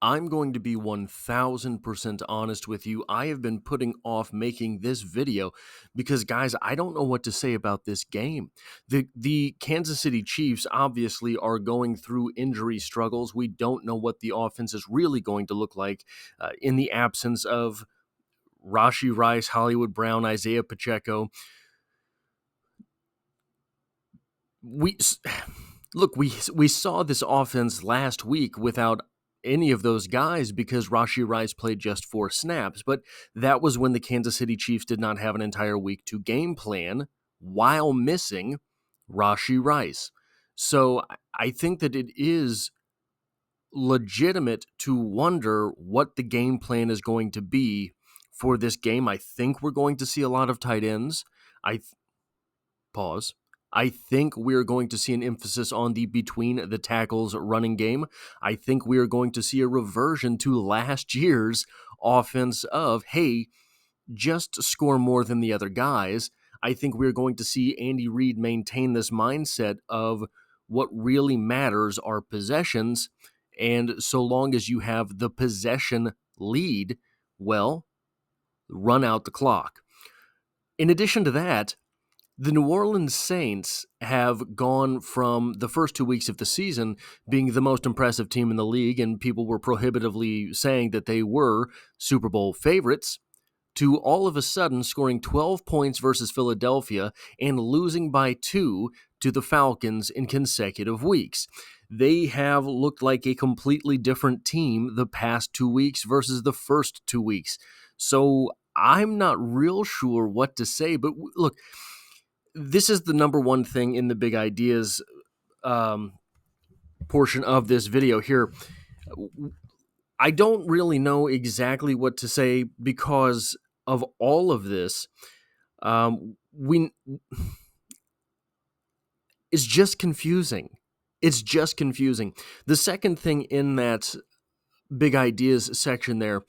I'm going to be 1000% honest with you. I have been putting off making this video because, guys, I don't know what to say about this game. The Kansas City Chiefs obviously are going through injury struggles. We don't know what the offense is really going to look like in the absence of Rashee Rice, Hollywood Brown, Isaiah Pacheco. We saw this offense last week without any of those guys because Rashee Rice played just 4 snaps, but that was when the Kansas City Chiefs did not have an entire week to game plan while missing Rashee Rice. So I think that it is legitimate to wonder what the game plan is going to be for this game. I think we're going to see a lot of tight ends. I think we're going to see an emphasis on the between the tackles running game. I think we are going to see a reversion to last year's offense of, hey, just score more than the other guys. I think we're going to see Andy Reid maintain this mindset of what really matters are possessions, and so long as you have the possession lead, well, run out the clock. In addition to that, the New Orleans Saints have gone from the first 2 weeks of the season being the most impressive team in the league, and people were prohibitively saying that they were Super Bowl favorites, to all of a sudden scoring 12 points versus Philadelphia and losing by 2 to the Falcons in consecutive weeks. They have looked like a completely different team the past 2 weeks versus the first 2 weeks. So I'm not real sure what to say, but look, this is the number one thing in the big ideas portion of this video here. I don't really know exactly what to say because of all of this. It's just confusing. It's just confusing. The second thing in that big ideas section there,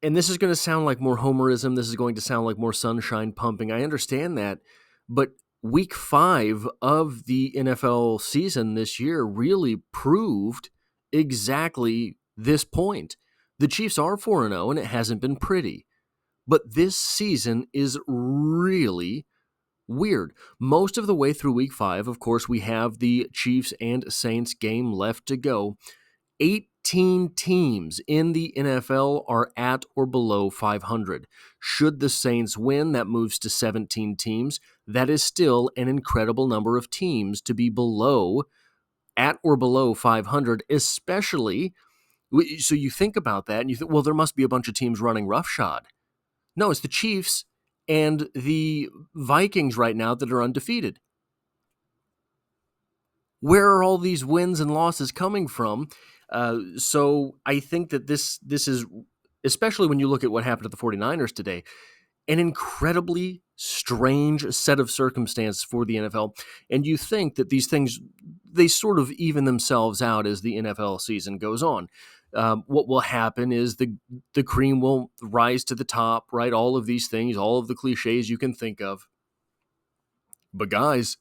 and this is going to sound like more homerism, this is going to sound like more sunshine pumping. I understand that, but week 5 of the NFL season this year really proved exactly this point. The Chiefs are 4-0, and it hasn't been pretty. But this season is really weird. Most of the way through week 5, of course, we have the Chiefs and Saints game left to go. 18 teams in the NFL are at or below 500. Should the Saints win, that moves to 17 teams. That is still an incredible number of teams to be at or below 500, especially. So you think about that and you think, well, there must be a bunch of teams running roughshod. No, it's the Chiefs and the Vikings right now that are undefeated. Where are all these wins and losses coming from? So I think that this is, especially when you look at what happened to the 49ers today, an incredibly strange set of circumstances for the NFL. And you think that these things, they sort of even themselves out as the NFL season goes on. What will happen is the cream will rise to the top, right? All of these things, all of the cliches you can think of. But guys,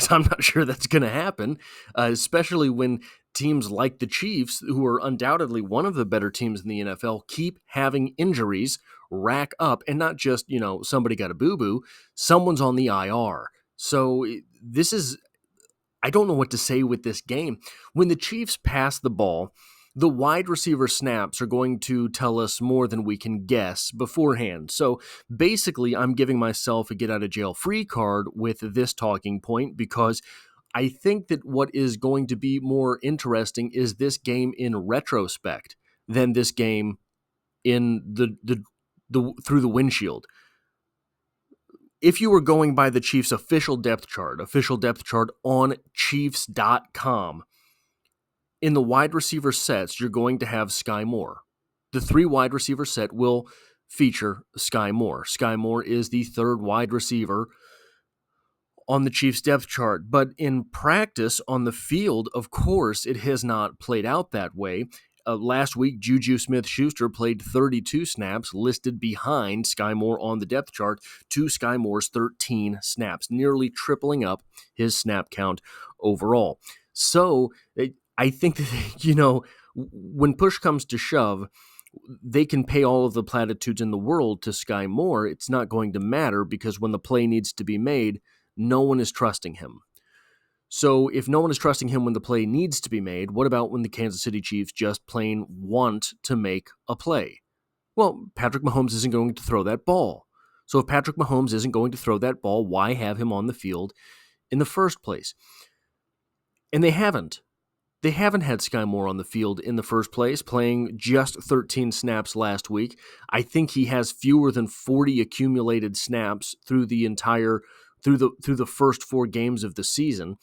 I'm not sure that's going to happen, especially when teams like the Chiefs, who are undoubtedly one of the better teams in the NFL, keep having injuries rack up, and not just, somebody got a boo-boo, someone's on the IR. So I don't know what to say with this game. When the Chiefs pass the ball, the wide receiver snaps are going to tell us more than we can guess beforehand. So basically, I'm giving myself a get-out-of-jail-free card with this talking point because I think that what is going to be more interesting is this game in retrospect than this game in the through the windshield. If you were going by the Chiefs' official depth chart on Chiefs.com, in the wide receiver sets, you're going to have Sky Moore. The 3 wide receiver set will feature Sky Moore. Sky Moore is the 3rd wide receiver on the Chiefs' depth chart. But in practice, on the field, of course, it has not played out that way. Last week, Juju Smith-Schuster played 32 snaps, listed behind Sky Moore on the depth chart to Sky Moore's 13 snaps, nearly tripling up his snap count overall. So I think that, when push comes to shove, they can pay all of the platitudes in the world to Sky Moore. It's not going to matter because when the play needs to be made, no one is trusting him. So if no one is trusting him when the play needs to be made, what about when the Kansas City Chiefs just plain want to make a play? Well, Patrick Mahomes isn't going to throw that ball. So if Patrick Mahomes isn't going to throw that ball, why have him on the field in the first place? And they haven't. They haven't had Sky Moore on the field in the first place, playing just 13 snaps last week. I think he has fewer than 40 accumulated snaps through the first 4 games of the season.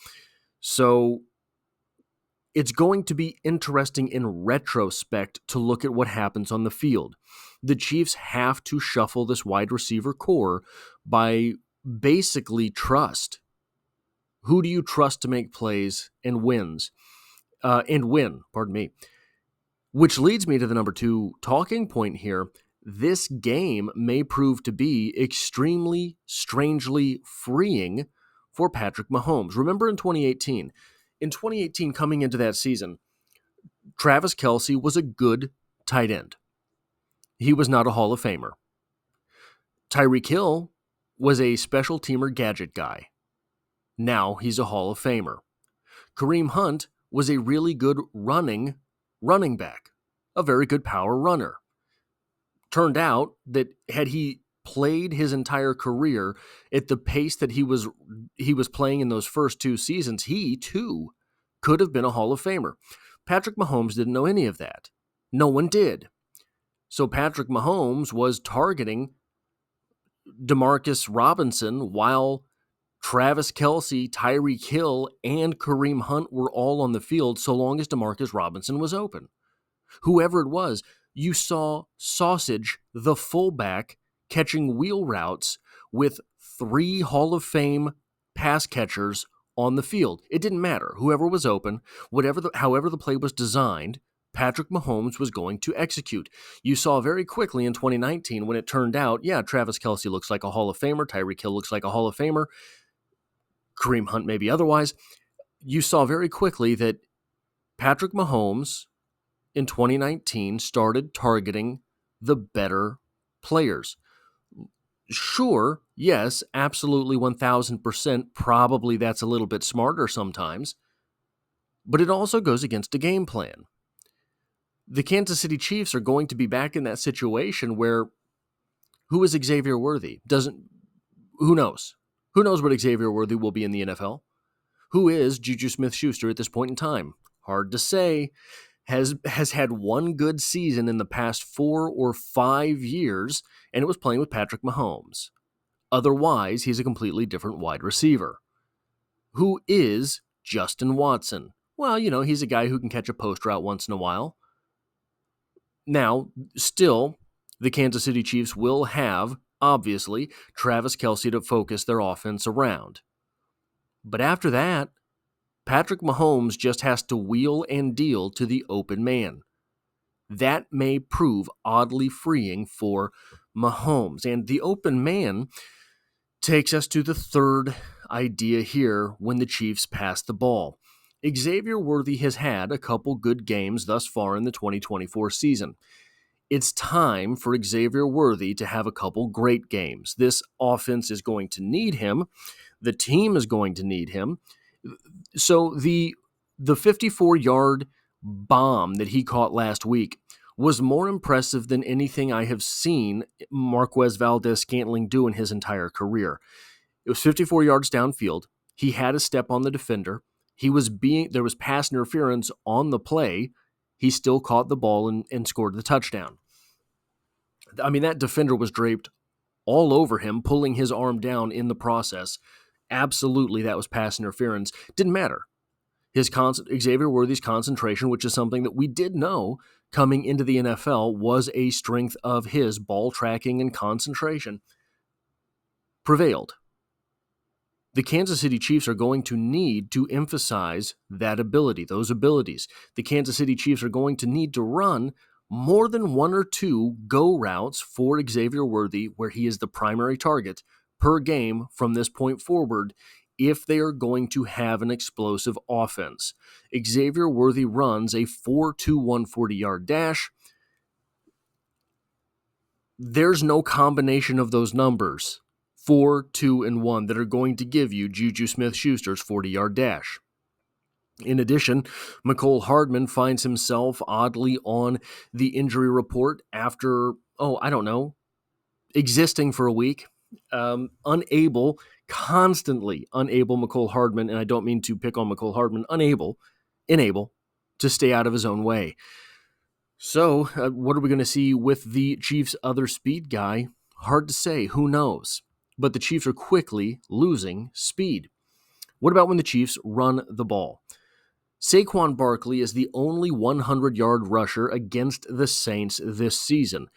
So it's going to be interesting in retrospect to look at what happens on the field. The Chiefs have to shuffle this wide receiver core by basically trust. Who do you trust to make plays and win? Which leads me to the number 2 talking point here. This game may prove to be extremely, strangely freeing for Patrick Mahomes. Remember in 2018? In 2018, coming into that season, Travis Kelce was a good tight end. He was not a Hall of Famer. Tyreek Hill was a special teamer gadget guy. Now he's a Hall of Famer. Kareem Hunt was a really good running back, a very good power runner. Turned out that had he played his entire career at the pace that he was playing in those first 2 seasons, he too could have been a Hall of Famer. Patrick Mahomes didn't know any of that. No one did. So Patrick Mahomes was targeting Demarcus Robinson while Travis Kelce, Tyreek Hill, and Kareem Hunt were all on the field so long as Demarcus Robinson was open. Whoever it was, you saw Sausage, the fullback, catching wheel routes with 3 Hall of Fame pass catchers on the field. It didn't matter. Whoever was open, however the play was designed, Patrick Mahomes was going to execute. You saw very quickly in 2019 when it turned out, Travis Kelce looks like a Hall of Famer, Tyreek Hill looks like a Hall of Famer, Kareem Hunt maybe otherwise. You saw very quickly that Patrick Mahomes in 2019 started targeting the better players. Sure, yes, absolutely 1,000%, probably that's a little bit smarter sometimes, but it also goes against a game plan. The Kansas City Chiefs are going to be back in that situation where who is Xavier Worthy? Who knows? Who knows what Xavier Worthy will be in the NFL? Who is Juju Smith-Schuster at this point in time? Hard to say. Has had one good season in the past 4 or 5 years, and it was playing with Patrick Mahomes. Otherwise, he's a completely different wide receiver. Who is Justin Watson? Well, he's a guy who can catch a post route once in a while. Now, still, the Kansas City Chiefs will have, obviously, Travis Kelce to focus their offense around. But after that, Patrick Mahomes just has to wheel and deal to the open man. That may prove oddly freeing for Mahomes. And the open man takes us to the third idea here when the Chiefs pass the ball. Xavier Worthy has had a couple good games thus far in the 2024 season. It's time for Xavier Worthy to have a couple great games. This offense is going to need him. The team is going to need him. So the 54-yard bomb that he caught last week was more impressive than anything I have seen Marquez Valdes-Scantling do in his entire career. It was 54 yards downfield. He had a step on the defender. There was pass interference on the play. He still caught the ball and scored the touchdown. I mean, that defender was draped all over him, pulling his arm down in the process. Absolutely, that was pass interference. Didn't matter. Xavier Worthy's concentration, which is something that we did know coming into the NFL, was a strength of his. Ball tracking and concentration prevailed. The Kansas City Chiefs are going to need to emphasize those abilities. The Kansas City Chiefs are going to need to run more than 1 or 2 go routes for Xavier Worthy, where he is the primary target per game from this point forward, if they are going to have an explosive offense. Xavier Worthy runs a 4.2 140-yard dash. There's no combination of those numbers, 4, 2, and 1, that are going to give you Juju Smith-Schuster's 40-yard dash. In addition, Mecole Hardman finds himself oddly on the injury report after, existing for a week. Constantly unable, Mecole Hardman, and I don't mean to pick on Mecole Hardman, unable to stay out of his own way. So, what are we going to see with the Chiefs' other speed guy? Hard to say. Who knows? But the Chiefs are quickly losing speed. What about when the Chiefs run the ball? Saquon Barkley is the only 100-yard rusher against the Saints this season,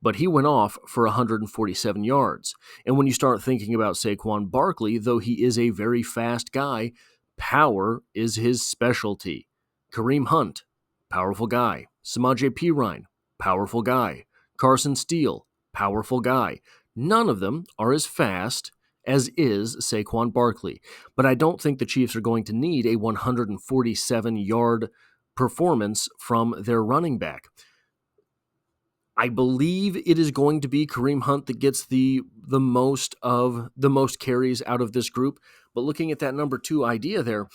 but he went off for 147 yards. And when you start thinking about Saquon Barkley, though he is a very fast guy, power is his specialty. Kareem Hunt, powerful guy. Samaje Perine, powerful guy. Carson Steele, powerful guy. None of them are as fast as is Saquon Barkley. But I don't think the Chiefs are going to need a 147-yard performance from their running back. I believe it is going to be Kareem Hunt that gets the most carries out of this group. But looking at that number 2 idea there,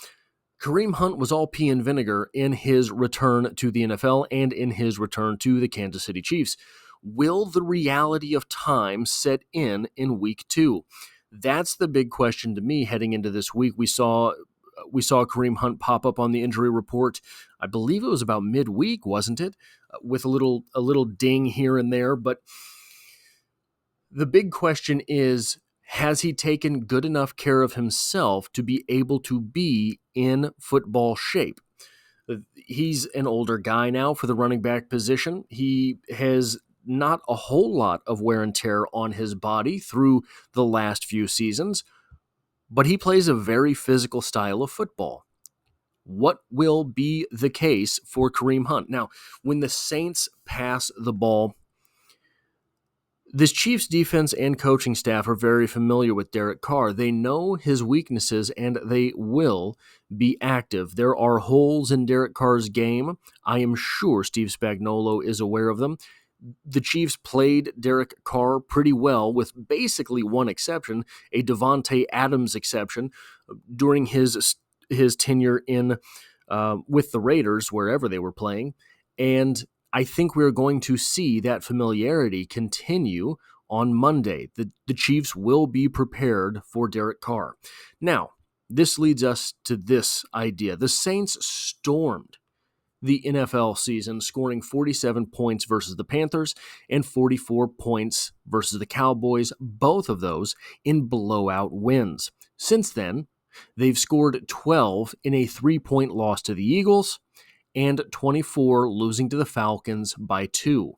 Kareem Hunt was all pea and vinegar in his return to the NFL and in his return to the Kansas City Chiefs. Will the reality of time set in week 2? That's the big question to me heading into this week. We saw Kareem Hunt pop up on the injury report. I believe it was about midweek, wasn't it? With a little ding here and there. But the big question is, has he taken good enough care of himself to be able to be in football shape? He's an older guy now for the running back position. He has not a whole lot of wear and tear on his body through the last few seasons, but he plays a very physical style of football. What will be the case for Kareem Hunt? Now, when the Saints pass the ball, this Chiefs defense and coaching staff are very familiar with Derek Carr. They know his weaknesses, and they will be active. There are holes in Derek Carr's game. I am sure Steve Spagnuolo is aware of them. The Chiefs played Derek Carr pretty well, with basically one exception, a Devontae Adams exception, during his tenure in with the Raiders, wherever they were playing. And I think we're going to see that familiarity continue on Monday. The Chiefs will be prepared for Derek Carr. Now, this leads us to this idea. The Saints stormed the NFL season, scoring 47 points versus the Panthers and 44 points versus the Cowboys, both of those in blowout wins. Since then, they've scored 12 in a 3-point loss to the Eagles and 24 losing to the Falcons by 2.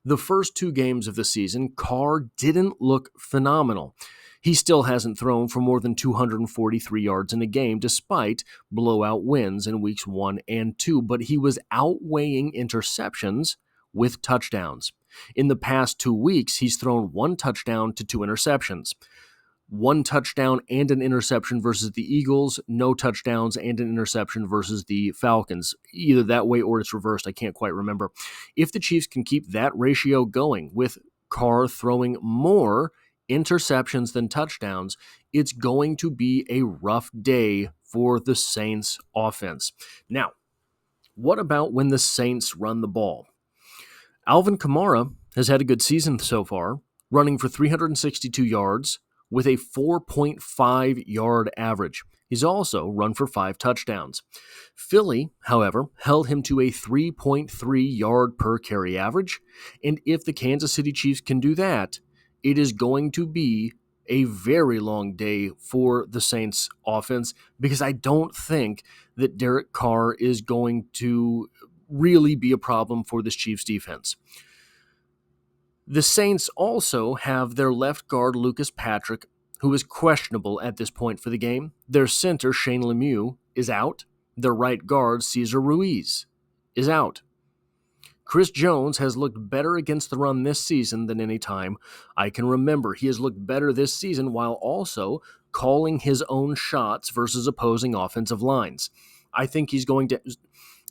The first 2 games of the season, Carr didn't look phenomenal. He still hasn't thrown for more than 243 yards in a game, despite blowout wins in weeks 1 and 2, but he was outweighing interceptions with touchdowns. In the past 2 weeks, he's thrown 1 touchdown to 2 interceptions. 1 touchdown and an interception versus the Eagles, no touchdowns and an interception versus the Falcons. Either that way or it's reversed, I can't quite remember. If the Chiefs can keep that ratio going, with Carr throwing more interceptions than touchdowns, it's going to be a rough day for the Saints offense. Now, what about when the Saints run the ball? Alvin Kamara has had a good season so far, running for 362 yards with a 4.5-yard average. He's also run for 5 touchdowns. Philly, however, held him to a 3.3-yard per carry average, and if the Kansas City Chiefs can do that, it is going to be a very long day for the Saints offense, because I don't think that Derek Carr is going to really be a problem for this Chiefs defense. The Saints also have their left guard, Lucas Patrick, who is questionable at this point for the game. Their center, Shane Lemieux, is out. Their right guard, Cesar Ruiz, is out. Chris Jones has looked better against the run this season than any time I can remember. He has looked better this season while also calling his own shots versus opposing offensive lines. I think he's going to,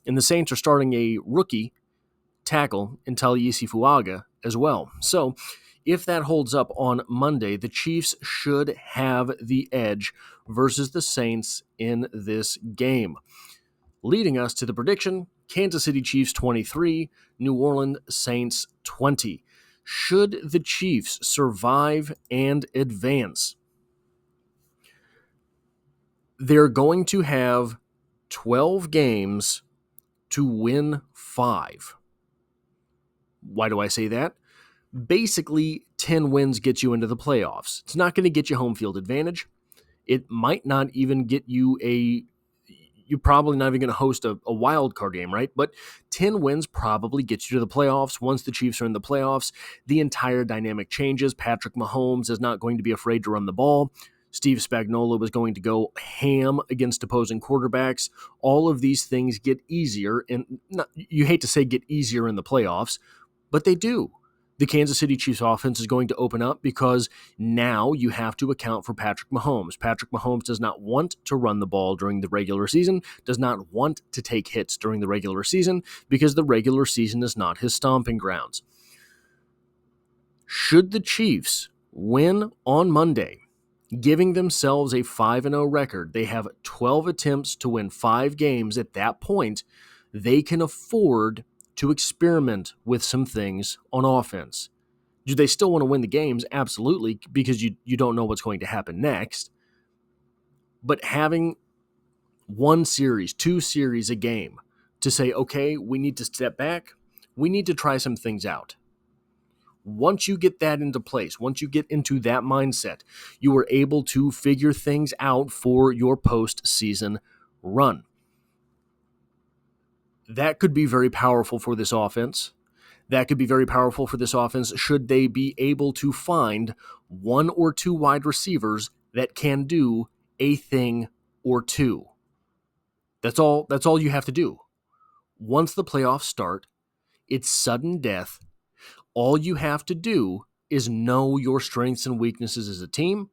and the Saints are starting a rookie tackle in Taliesin Fuaga as well. So if that holds up on Monday, the Chiefs should have the edge versus the Saints in this game. Leading us to the prediction, Kansas City Chiefs 23, New Orleans Saints 20. Should the Chiefs survive and advance? They're going to have 12 games to win 5. Why do I say that? Basically, 10 wins gets you into the playoffs. It's not going to get you home field advantage. It might not even get you you're probably not even going to host a wild card game, right? But 10 wins probably gets you to the playoffs. Once the Chiefs are in the playoffs, the entire dynamic changes. Patrick Mahomes is not going to be afraid to run the ball. Steve Spagnuolo is going to go ham against opposing quarterbacks. All of these things get easier, and you hate to say get easier in the playoffs, but they do. The Kansas City Chiefs offense is going to open up because now you have to account for Patrick Mahomes. Patrick Mahomes does not want to run the ball during the regular season, does not want to take hits during the regular season because the regular season is not his stomping grounds. Should the Chiefs win on Monday, giving themselves a 5-0 record, they have 12 attempts to win 5 games. At that point, they can afford to experiment with some things on offense. Do they still want to win the games? Absolutely, because you don't know what's going to happen next. But having 1 series, 2 series a game to say, okay, we need to step back, we need to try some things out. Once you get that into place, once you get into that mindset, you are able to figure things out for your postseason run. That could be very powerful for this offense. That could be very powerful for this offense should they be able to find 1 or 2 wide receivers that can do a thing or two. That's all you have to do. Once the playoffs start, it's sudden death. All you have to do is know your strengths and weaknesses as a team.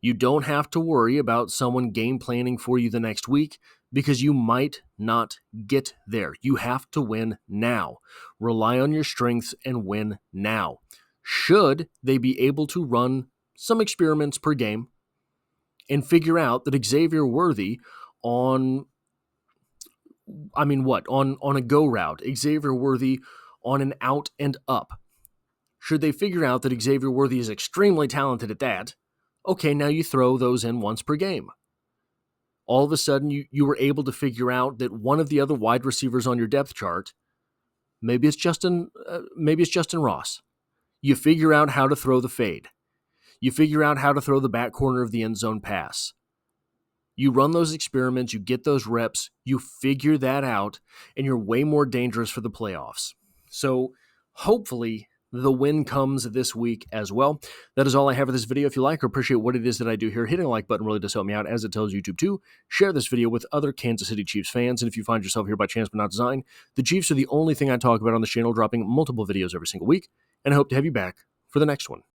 You don't have to worry about someone game planning for you the next week because you might not get there. You have to win now. Rely on your strengths and win now. Should they be able to run some experiments per game and figure out that Xavier Worthy on a go route, Xavier Worthy on an out and up. Should they figure out that Xavier Worthy is extremely talented at that, okay, now you throw those in once per game. All of a sudden, you were able to figure out that one of the other wide receivers on your depth chart, maybe it's Justin Ross. You figure out how to throw the fade. You figure out how to throw the back corner of the end zone pass. You run those experiments, you get those reps, you figure that out, and you're way more dangerous for the playoffs. So hopefully the win comes this week as well. That is all I have for this video. If you like or appreciate what it is that I do here, hitting the like button really does help me out, as it tells YouTube to share this video with other Kansas City Chiefs fans. And if you find yourself here by chance but not design, the Chiefs are the only thing I talk about on this channel, dropping multiple videos every single week, and I hope to have you back for the next one.